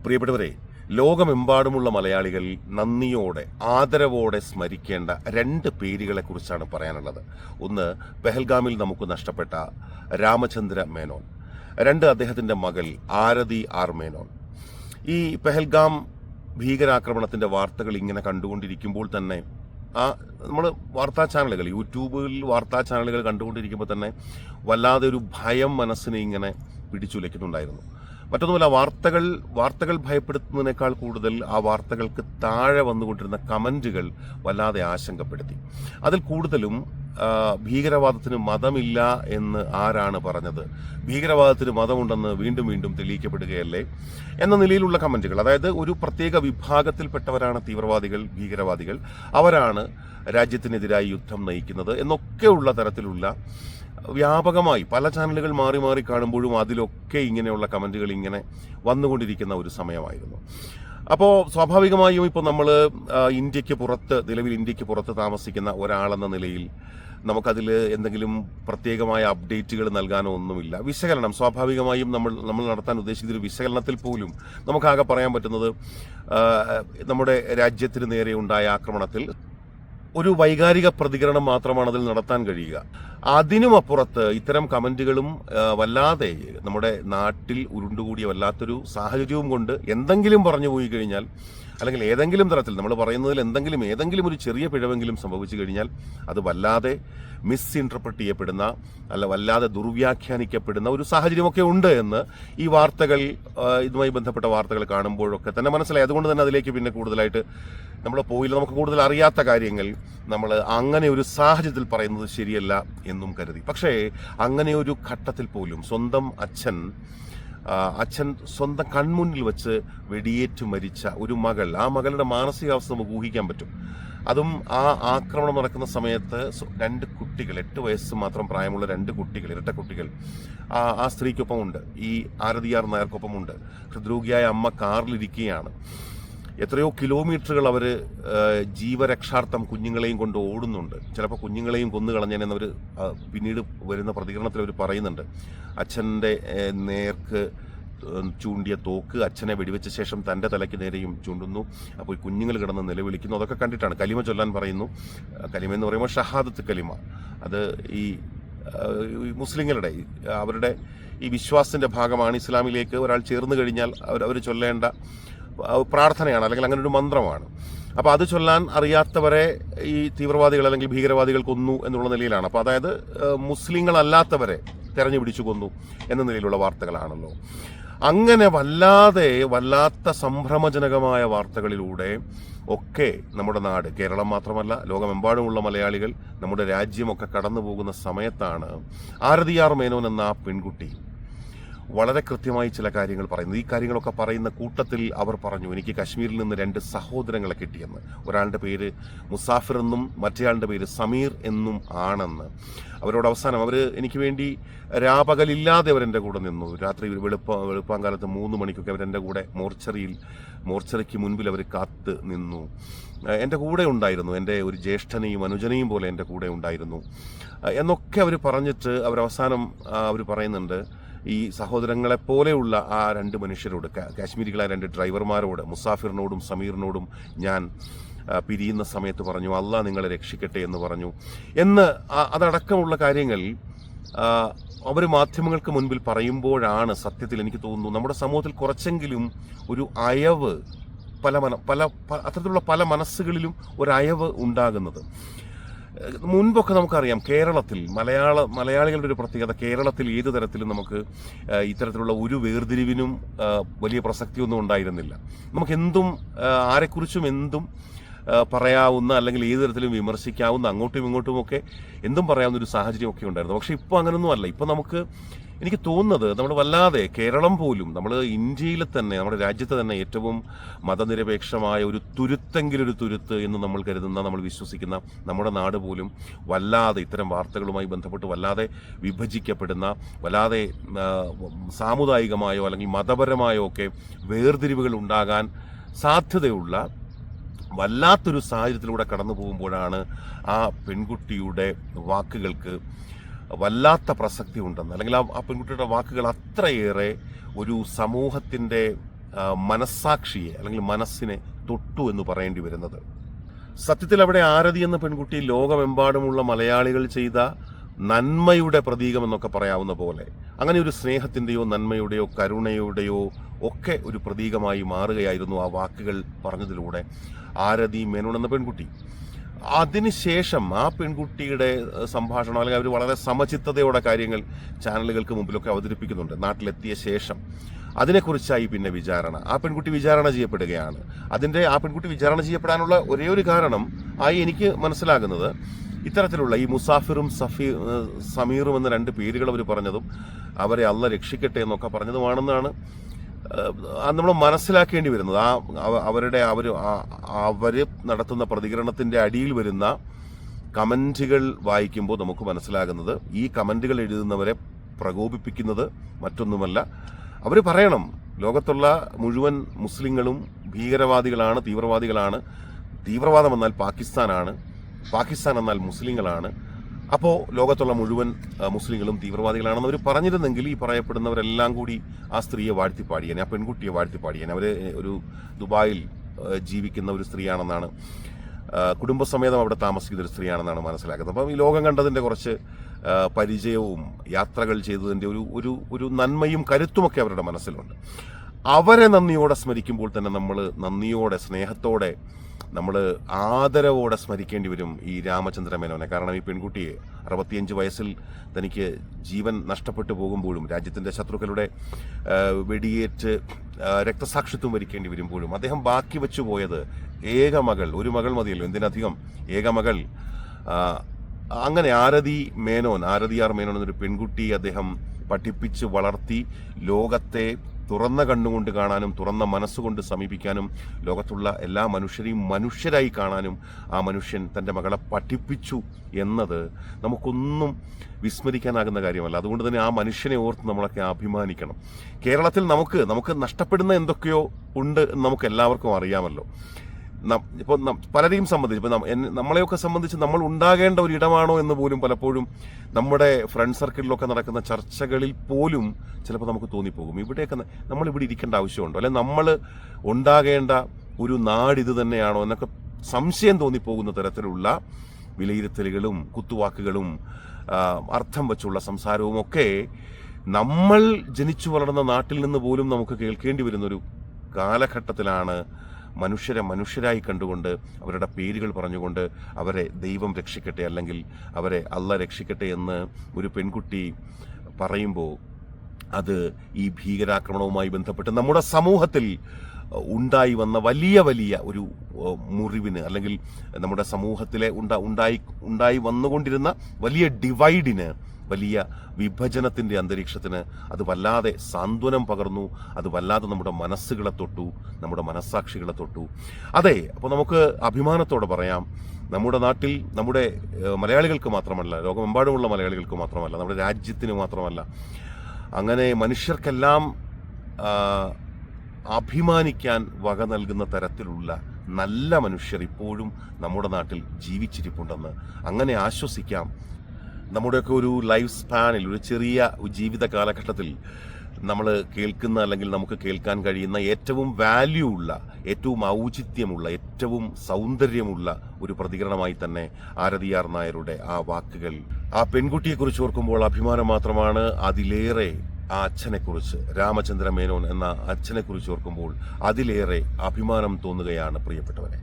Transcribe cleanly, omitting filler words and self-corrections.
പ്രിയപ്പെട്ടവരെ, ലോകമെമ്പാടുമുള്ള മലയാളികൾ നന്ദിയോടെ ആദരവോടെ സ്മരിക്കേണ്ട രണ്ട് പേരുകളെക്കുറിച്ചാണ് പറയാനുള്ളത്. ഒന്ന്, പെഹൽഗാമിൽ നമുക്ക് നഷ്ടപ്പെട്ട രാമചന്ദ്ര മേനോൻ. രണ്ട്, അദ്ദേഹത്തിൻ്റെ മകൾ ആരതി ആർ മേനോൻ. ഈ പെഹൽഗാം ഭീകരാക്രമണത്തിൻ്റെ വാർത്തകൾ ഇങ്ങനെ കണ്ടുകൊണ്ടിരിക്കുമ്പോൾ തന്നെ നമ്മൾ വാർത്താ ചാനലുകൾ, യൂട്യൂബിൽ വാർത്താ ചാനലുകൾ കണ്ടുകൊണ്ടിരിക്കുമ്പോൾ തന്നെ വല്ലാതെ ഒരു ഭയം മനസ്സിനെ ഇങ്ങനെ പിടിച്ചുലയ്ക്കുന്നുണ്ടായിരുന്നു. മറ്റൊന്നുമല്ല, വാർത്തകൾ ഭയപ്പെടുത്തുന്നതിനേക്കാൾ കൂടുതൽ ആ വാർത്തകൾക്ക് താഴെ വന്നുകൊണ്ടിരുന്ന കമൻറ്റുകൾ വല്ലാതെ ആശങ്കപ്പെടുത്തി. അതിൽ കൂടുതലും ഭീകരവാദത്തിന് മതമില്ല എന്ന് ആരാണ് പറഞ്ഞത്, ഭീകരവാദത്തിന് മതമുണ്ടെന്ന് വീണ്ടും വീണ്ടും തെളിയിക്കപ്പെടുകയല്ലേ എന്ന നിലയിലുള്ള കമൻറ്റുകൾ. അതായത് ഒരു പ്രത്യേക വിഭാഗത്തിൽപ്പെട്ടവരാണ് തീവ്രവാദികൾ, ഭീകരവാദികൾ, അവരാണ് രാജ്യത്തിനെതിരായി യുദ്ധം നയിക്കുന്നത് എന്നൊക്കെയുള്ള തരത്തിലുള്ള വ്യാപകമായി പല ചാനലുകൾ മാറി മാറി കാണുമ്പോഴും അതിലൊക്കെ ഇങ്ങനെയുള്ള കമൻറ്റുകൾ ഇങ്ങനെ വന്നുകൊണ്ടിരിക്കുന്ന ഒരു സമയമായിരുന്നു. അപ്പോൾ സ്വാഭാവികമായും ഇപ്പോൾ നമ്മൾ നിലവിൽ ഇന്ത്യക്ക് പുറത്ത് താമസിക്കുന്ന ഒരാളെന്ന നിലയിൽ നമുക്കതിൽ എന്തെങ്കിലും പ്രത്യേകമായ അപ്ഡേറ്റുകൾ നൽകാനോ ഒന്നുമില്ല. വിശകലനം സ്വാഭാവികമായും നമ്മൾ നടത്താൻ ഉദ്ദേശിക്കുന്ന ഒരു വിശകലനത്തിൽ പോലും നമുക്കാകെ പറയാൻ പറ്റുന്നത് നമ്മുടെ രാജ്യത്തിന് നേരെ ഉണ്ടായ ആക്രമണത്തിൽ ഒരു വൈകാരിക പ്രതികരണം മാത്രമാണ് അതിൽ നടത്താൻ കഴിയുക. അതിനുമപ്പുറത്ത് ഇത്തരം കമന്റുകളും വല്ലാതെ നമ്മുടെ നാട്ടിൽ ഉരുണ്ടുകൂടിയ വല്ലാത്തൊരു സാഹചര്യവും കൊണ്ട് എന്തെങ്കിലും പറഞ്ഞു പോയി കഴിഞ്ഞാൽ, അല്ലെങ്കിൽ ഏതെങ്കിലും തരത്തിൽ നമ്മൾ പറയുന്നതിൽ ഏതെങ്കിലും ഒരു ചെറിയ പിഴവെങ്കിലും സംഭവിച്ചു കഴിഞ്ഞാൽ അത് വല്ലാതെ മിസ്ഇൻറ്റർപ്രറ്റ് ചെയ്യപ്പെടുന്ന, വല്ലാതെ ദുർവ്യാഖ്യാനിക്കപ്പെടുന്ന ഒരു സാഹചര്യമൊക്കെ ഉണ്ട് എന്ന് ഈ വാർത്തകൾ, ഇതുമായി ബന്ധപ്പെട്ട വാർത്തകൾ കാണുമ്പോഴൊക്കെ തന്നെ മനസ്സിലായി. അതുകൊണ്ട് തന്നെ അതിലേക്ക് പിന്നെ കൂടുതലായിട്ട് നമ്മൾ പോയില്ല. നമുക്ക് കൂടുതൽ അറിയാത്ത കാര്യങ്ങൾ നമ്മൾ അങ്ങനെ ഒരു സാഹചര്യത്തിൽ പറയുന്നത് ശരിയല്ല എന്നും കരുതി. പക്ഷേ അങ്ങനെ ഒരു ഘട്ടത്തിൽ പോലും സ്വന്തം അച്ഛൻ സ്വന്തം കൺമുന്നിൽ വെച്ച് വെടിയേറ്റ് മരിച്ച ഒരു മകൾ, ആ മകളുടെ മാനസികാവസ്ഥ നമുക്ക് ഊഹിക്കാൻ പറ്റും. അതും ആ ആക്രമണം നടക്കുന്ന സമയത്ത് 2 കുട്ടികൾ, 8 വയസ്സ് മാത്രം പ്രായമുള്ള 2 കുട്ടികൾ, ഇരട്ട കുട്ടികൾ ആ സ്ത്രീക്കൊപ്പമുണ്ട്, ഈ ആരതി ആർ നായർക്കൊപ്പമുണ്ട്. ഹൃദ്രോഗിയായ അമ്മ കാറിലിരിക്കുകയാണ്. എത്രയോ കിലോമീറ്ററുകൾ അവർ ജീവരക്ഷാർത്ഥം കുഞ്ഞുങ്ങളെയും കൊണ്ട് ഓടുന്നുണ്ട്. ചിലപ്പോൾ കുഞ്ഞുങ്ങളെയും കൊന്നുകളഞ്ഞേനെന്നവർ പിന്നീട് വരുന്ന പ്രതികരണത്തിൽ അവർ പറയുന്നുണ്ട്. അച്ഛൻ്റെ നേർക്ക് ചൂണ്ടിയ തോക്ക് അച്ഛനെ വെടിവെച്ച ശേഷം തൻ്റെ തലയ്ക്ക് നേരെയും ചൂണ്ടുന്നു. അപ്പോൾ കുഞ്ഞുങ്ങൾ കിടന്ന് നിലവിളിക്കുന്നു. അതൊക്കെ കണ്ടിട്ടാണ്. കലിമ ചൊല്ലാൻ പറയുന്നു. കലിമ എന്ന് പറയുമ്പോൾ ഷഹാദത്ത് കലിമ. അത് ഈ മുസ്ലിങ്ങളുടെ അവരുടെ ഈ വിശ്വാസത്തിൻ്റെ ഭാഗമാണ്. ഇസ്ലാമിലേക്ക് ഒരാൾ ചേർന്ന് കഴിഞ്ഞാൽ അവർ ചൊല്ലേണ്ട പ്രാർത്ഥനയാണ്, അല്ലെങ്കിൽ അങ്ങനെ ഒരു മന്ത്രമാണ്. അപ്പോൾ അത് ചൊല്ലാൻ അറിയാത്തവരെ ഈ തീവ്രവാദികൾ അല്ലെങ്കിൽ ഭീകരവാദികൾ കൊന്നു എന്നുള്ള നിലയിലാണ്. അപ്പോൾ അതായത് മുസ്ലിങ്ങളല്ലാത്തവരെ തെരഞ്ഞു പിടിച്ചു കൊന്നു എന്ന നിലയിലുള്ള വാർത്തകളാണല്ലോ. അങ്ങനെ വല്ലാത്ത സംഭ്രമജനകമായ വാർത്തകളിലൂടെ ഒക്കെ നമ്മുടെ നാട്, കേരളം മാത്രമല്ല ലോകമെമ്പാടുമുള്ള മലയാളികൾ, നമ്മുടെ രാജ്യമൊക്കെ കടന്നു പോകുന്ന സമയത്താണ് ആരതി ആർ മേനോൻ എന്ന ആ പെൺകുട്ടി വളരെ കൃത്യമായി ചില കാര്യങ്ങൾ പറയുന്നത്. ഈ കാര്യങ്ങളൊക്കെ പറയുന്ന കൂട്ടത്തിൽ അവർ പറഞ്ഞു, എനിക്ക് കശ്മീരിൽ നിന്ന് 2 സഹോദരങ്ങളെ കിട്ടിയെന്ന്. ഒരാളുടെ പേര് മുസാഫിർ എന്നും മറ്റേയാളുടെ പേര് സമീർ എന്നും ആണെന്ന്. അവരോട് അവസാനം എനിക്ക് വേണ്ടി രാപകലില്ലാതെ അവരെൻ്റെ കൂടെ നിന്നു. രാത്രി വെളുപ്പാങ്കാലത്ത് 3 മണിക്കൊക്കെ അവരെൻ്റെ കൂടെ മോർച്ചറിക്ക് മുൻപിൽ അവർ കാത്ത് നിന്നു. എൻ്റെ കൂടെ ഉണ്ടായിരുന്നു, എൻ്റെ ഒരു ജ്യേഷ്ഠനെയും അനുജനെയും പോലെ എൻ്റെ കൂടെ ഉണ്ടായിരുന്നു എന്നൊക്കെ അവർ പറഞ്ഞിട്ട് അവരവസാനം അവർ പറയുന്നുണ്ട്, ഈ സഹോദരങ്ങളെപ്പോലെയുള്ള ആ 2 മനുഷ്യരോട്, കാശ്മീരികളായ 2 ഡ്രൈവർമാരോട്, മുസാഫിറിനോടും സമീറിനോടും ഞാൻ പിരിയുന്ന സമയത്ത് പറഞ്ഞു, അള്ളാഹ് നിങ്ങളെ രക്ഷിക്കട്ടെ എന്ന് പറഞ്ഞു അതടക്കമുള്ള കാര്യങ്ങൾ അവർ മാധ്യമങ്ങൾക്ക് മുൻപിൽ പറയുമ്പോഴാണ് സത്യത്തിൽ എനിക്ക് തോന്നുന്നു നമ്മുടെ സമൂഹത്തിൽ കുറച്ചെങ്കിലും ഒരു അയവ്, അത്തരത്തിലുള്ള പല മനസ്സുകളിലും ഒരു അയവ് ഉണ്ടാകുന്നത്. മുൻപൊക്കെ നമുക്കറിയാം, കേരളത്തിൽ മലയാളികളുടെ ഒരു പ്രത്യേകത, കേരളത്തിൽ ഏതു തരത്തിലും നമുക്ക് ഇത്തരത്തിലുള്ള ഒരു വേർതിരിവിനും വലിയ പ്രസക്തിയൊന്നും ഉണ്ടായിരുന്നില്ല. നമുക്കെന്തും ആരെക്കുറിച്ചും എന്തും പറയാവുന്ന, അല്ലെങ്കിൽ ഏതു തരത്തിലും വിമർശിക്കാവുന്ന, അങ്ങോട്ടും ഇങ്ങോട്ടുമൊക്കെ എന്തും പറയാവുന്ന ഒരു സാഹചര്യമൊക്കെ ഉണ്ടായിരുന്നു. പക്ഷെ ഇപ്പോൾ അങ്ങനൊന്നും അല്ല. ഇപ്പോൾ എനിക്ക് തോന്നുന്നത് നമ്മൾ വല്ലാതെ, കേരളം പോലും, നമ്മൾ ഇന്ത്യയിൽ തന്നെ, നമ്മുടെ രാജ്യത്ത് തന്നെ ഏറ്റവും മതനിരപേക്ഷമായ ഒരു തുരുത്ത് എന്ന് നമ്മൾ കരുതുന്ന, നമ്മൾ വിശ്വസിക്കുന്ന നമ്മുടെ നാട് പോലും വല്ലാതെ ഇത്തരം വാർത്തകളുമായി ബന്ധപ്പെട്ട് വല്ലാതെ വിഭജിക്കപ്പെടുന്ന, വല്ലാതെ സാമുദായികമായോ അല്ലെങ്കിൽ മതപരമായോ ഒക്കെ വേർതിരിവുകൾ ഉണ്ടാകാൻ സാധ്യതയുള്ള വല്ലാത്തൊരു സാഹചര്യത്തിലൂടെ കടന്നു പോകുമ്പോഴാണ് ആ പെൺകുട്ടിയുടെ വാക്കുകൾക്ക് വല്ലാത്ത പ്രസക്തി ഉണ്ടെന്ന്, അല്ലെങ്കിൽ ആ പെൺകുട്ടിയുടെ വാക്കുകൾ അത്രയേറെ ഒരു സമൂഹത്തിൻ്റെ മനസ്സാക്ഷിയെ അല്ലെങ്കിൽ മനസ്സിനെ തൊട്ടു എന്ന് പറയേണ്ടി വരുന്നത്. സത്യത്തിൽ അവിടെ ആരതി എന്ന പെൺകുട്ടി ലോകമെമ്പാടുമുള്ള മലയാളികൾ ചെയ്ത നന്മയുടെ പ്രതീകം എന്നൊക്കെ പറയാവുന്ന പോലെ അങ്ങനെ ഒരു സ്നേഹത്തിൻ്റെയോ നന്മയുടെയോ കരുണയുടെയോ ഒക്കെ ഒരു പ്രതീകമായി മാറുകയായിരുന്നു ആ വാക്കുകൾ പറഞ്ഞതിലൂടെ ആരതി മേനോൻ എന്ന പെൺകുട്ടി. അതിനുശേഷം ആ പെൺകുട്ടിയുടെ സംഭാഷണം അല്ലെങ്കിൽ അവർ വളരെ സമചിത്തതയോടെ കാര്യങ്ങൾ ചാനലുകൾക്ക് മുമ്പിലൊക്കെ അവതരിപ്പിക്കുന്നുണ്ട്. നാട്ടിലെത്തിയ ശേഷം അതിനെക്കുറിച്ചായി പിന്നെ വിചാരണ. ആ പെൺകുട്ടി വിചാരണ ചെയ്യപ്പെടുകയാണ്. ആ പെൺകുട്ടി വിചാരണ ചെയ്യപ്പെടാനുള്ള ഒരേ ഒരു കാരണം ആയി എനിക്ക് മനസ്സിലാകുന്നത് ഇത്തരത്തിലുള്ള ഈ മുസാഫിറും സമീറും എന്ന 2 പേരുകൾ അവർ പറഞ്ഞതും അവരെ അള്ള രക്ഷിക്കട്ടെ എന്നൊക്കെ പറഞ്ഞതുമാണെന്നാണ് നമ്മൾ മനസ്സിലാക്കേണ്ടി വരുന്നത്. അവര് നടത്തുന്ന പ്രതികരണത്തിന്റെ അടിയിൽ വരുന്ന കമന്റുകൾ വായിക്കുമ്പോൾ നമുക്ക് മനസ്സിലാകുന്നത് ഈ കമന്റുകൾ എഴുതുന്നവരെ പ്രകോപിപ്പിക്കുന്നത് മറ്റൊന്നുമല്ല. അവർ പറയണം ലോകത്തുള്ള മുഴുവൻ മുസ്ലിങ്ങളും ഭീകരവാദികളാണ്, തീവ്രവാദികളാണ്. തീവ്രവാദം എന്നാൽ പാകിസ്ഥാനാണ്, പാകിസ്ഥാൻ എന്നാൽ മുസ്ലിങ്ങളാണ്. അപ്പോൾ ലോകത്തുള്ള മുഴുവൻ മുസ്ലിങ്ങളും തീവ്രവാദികളാണെന്ന് അവർ പറഞ്ഞിരുന്നെങ്കിൽ ഈ പറയപ്പെടുന്നവരെല്ലാം കൂടി ആ സ്ത്രീയെ വാഴ്ത്തിപ്പാടിയേനെ, ആ പെൺകുട്ടിയെ വാഴ്ത്തിപ്പാടിയേനെ. അവർ ഒരു ദുബായിൽ ജീവിക്കുന്ന ഒരു സ്ത്രീയാണെന്നാണ്, കുടുംബസമേതം അവിടെ താമസിക്കുന്ന ഒരു സ്ത്രീയാണെന്നാണ് മനസ്സിലാക്കുന്നത്. അപ്പം ഈ ലോകം കണ്ടതിൻ്റെ കുറച്ച് പരിചയവും യാത്രകൾ ചെയ്തതിൻ്റെ ഒരു നന്മയും കരുത്തുമൊക്കെ അവരുടെ മനസ്സിലുണ്ട്. അവരെ നന്ദിയോടെ സ്മരിക്കുമ്പോൾ തന്നെ നമ്മൾ നന്ദിയോടെ സ്നേഹത്തോടെ നമ്മൾ ആദരവോടെ സ്മരിക്കേണ്ടി വരും ഈ രാമചന്ദ്ര മേനോനെ. കാരണം ഈ പെൺകുട്ടിയെ 65 വയസ്സിൽ തനിക്ക് ജീവൻ നഷ്ടപ്പെട്ടു പോകുമ്പോഴും രാജ്യത്തിൻ്റെ ശത്രുക്കളുടെ വെടിയേറ്റ് രക്തസാക്ഷിത്വം വരിക്കേണ്ടി വരുമ്പോഴും അദ്ദേഹം ബാക്കി വെച്ചു പോയത് ഏക മകൾ, ഒരു മകൾ മതിയല്ലോ, എന്തിനധികം ഏക മകൾ. അങ്ങനെ ആരതിയാർ മേനോൻ എന്നൊരു പെൺകുട്ടിയെ അദ്ദേഹം പഠിപ്പിച്ച് വളർത്തി ലോകത്തെ തുറന്ന കണ്ണുകൊണ്ട് കാണാനും തുറന്ന മനസ്സുകൊണ്ട് സമീപിക്കാനും ലോകത്തുള്ള എല്ലാ മനുഷ്യരെയും മനുഷ്യരായി കാണാനും ആ മനുഷ്യൻ തൻ്റെ മകളെ പഠിപ്പിച്ചു എന്നത് നമുക്കൊന്നും വിസ്മരിക്കാനാകുന്ന കാര്യമല്ല. അതുകൊണ്ട് തന്നെ ആ മനുഷ്യനെ ഓർത്ത് നമ്മളൊക്കെ അഭിമാനിക്കണം. കേരളത്തിൽ നമുക്ക് നഷ്ടപ്പെടുന്ന എന്തൊക്കെയോ ഉണ്ട് എന്ന് നമുക്ക് എല്ലാവർക്കും അറിയാമല്ലോ. ഇപ്പോൾ പലരെയും സംബന്ധിച്ച് ഇപ്പോൾ നമ്മളെയൊക്കെ സംബന്ധിച്ച് നമ്മൾ ഉണ്ടാകേണ്ട ഒരു ഇടമാണോ എന്ന് പോലും പലപ്പോഴും നമ്മുടെ ഫ്രണ്ട് സർക്കിളിലൊക്കെ നടക്കുന്ന ചർച്ചകളിൽ പോലും ചിലപ്പോൾ നമുക്ക് തോന്നിപ്പോകും. ഇവിടെയൊക്കെ നമ്മളിവിടെ ഇരിക്കേണ്ട ആവശ്യമുണ്ടോ, അല്ലെങ്കിൽ നമ്മൾ ഉണ്ടാകേണ്ട ഒരു നാട് ഇത് തന്നെയാണോ എന്നൊക്കെ സംശയം തോന്നിപ്പോകുന്ന തരത്തിലുള്ള വിലയിരുത്തലുകളും കുത്തുവാക്കുകളും അർത്ഥം വെച്ചുള്ള സംസാരവും ഒക്കെ നമ്മൾ ജനിച്ചു വളർന്ന നാട്ടിൽ നിന്ന് പോലും നമുക്ക് കേൾക്കേണ്ടി വരുന്നൊരു കാലഘട്ടത്തിലാണ് മനുഷ്യരെ മനുഷ്യരായി കണ്ടുകൊണ്ട് അവരുടെ പേരുകൾ പറഞ്ഞുകൊണ്ട് അവരെ ദൈവം രക്ഷിക്കട്ടെ അല്ലെങ്കിൽ അവരെ അള്ള രക്ഷിക്കട്ടെ എന്ന് ഒരു പെൺകുട്ടി പറയുമ്പോൾ അത് ഈ ഭീകരാക്രമണവുമായി ബന്ധപ്പെട്ട് നമ്മുടെ സമൂഹത്തിൽ ഉണ്ടായി വന്ന വലിയ ഒരു മുറിവിന് അല്ലെങ്കിൽ നമ്മുടെ സമൂഹത്തിലെ ഉണ്ടായി വന്നുകൊണ്ടിരുന്ന വലിയ ഡിവൈഡിന്, വലിയ വിഭജനത്തിൻ്റെ അന്തരീക്ഷത്തിന് അത് വല്ലാതെ സാന്ത്വനം പകർന്നു. അത് വല്ലാതെ നമ്മുടെ മനസ്സുകളെ തൊട്ടു, നമ്മുടെ മനസ്സാക്ഷികളെ തൊട്ടു. അതെ, അപ്പോൾ നമുക്ക് അഭിമാനത്തോടെ പറയാം, നമ്മുടെ നാട്ടിൽ നമ്മുടെ മലയാളികൾക്ക് മാത്രമല്ല, ലോകമെമ്പാടുമുള്ള മലയാളികൾക്ക് മാത്രമല്ല, നമ്മുടെ രാജ്യത്തിന് മാത്രമല്ല, അങ്ങനെ മനുഷ്യർക്കെല്ലാം അഭിമാനിക്കാൻ വക നൽകുന്ന തരത്തിലുള്ള നല്ല മനുഷ്യർ ഇപ്പോഴും നമ്മുടെ നാട്ടിൽ ജീവിച്ചിരിപ്പുണ്ടെന്ന് അങ്ങനെ ആശ്വസിക്കാം. നമ്മുടെയൊക്കെ ഒരു ലൈഫ് സ്പാനിൽ, ഒരു ചെറിയ ജീവിത കാലഘട്ടത്തിൽ നമ്മൾ കേൾക്കുന്ന അല്ലെങ്കിൽ നമുക്ക് കേൾക്കാൻ കഴിയുന്ന ഏറ്റവും വാല്യൂ ഉള്ള, ഏറ്റവും ഔചിത്യമുള്ള, ഏറ്റവും സൗന്ദര്യമുള്ള ഒരു പ്രതികരണമായി തന്നെ ആരതിയാർ നായരുടെ ആ വാക്കുകൾ, ആ പെൺകുട്ടിയെക്കുറിച്ച് ഓർക്കുമ്പോൾ അഭിമാനം മാത്രമാണ്. അതിലേറെ ആ അച്ഛനെക്കുറിച്ച്, രാമചന്ദ്ര മേനോൻ എന്ന അച്ഛനെക്കുറിച്ച് ഓർക്കുമ്പോൾ അതിലേറെ അഭിമാനം തോന്നുകയാണ് പ്രിയപ്പെട്ടവരെ.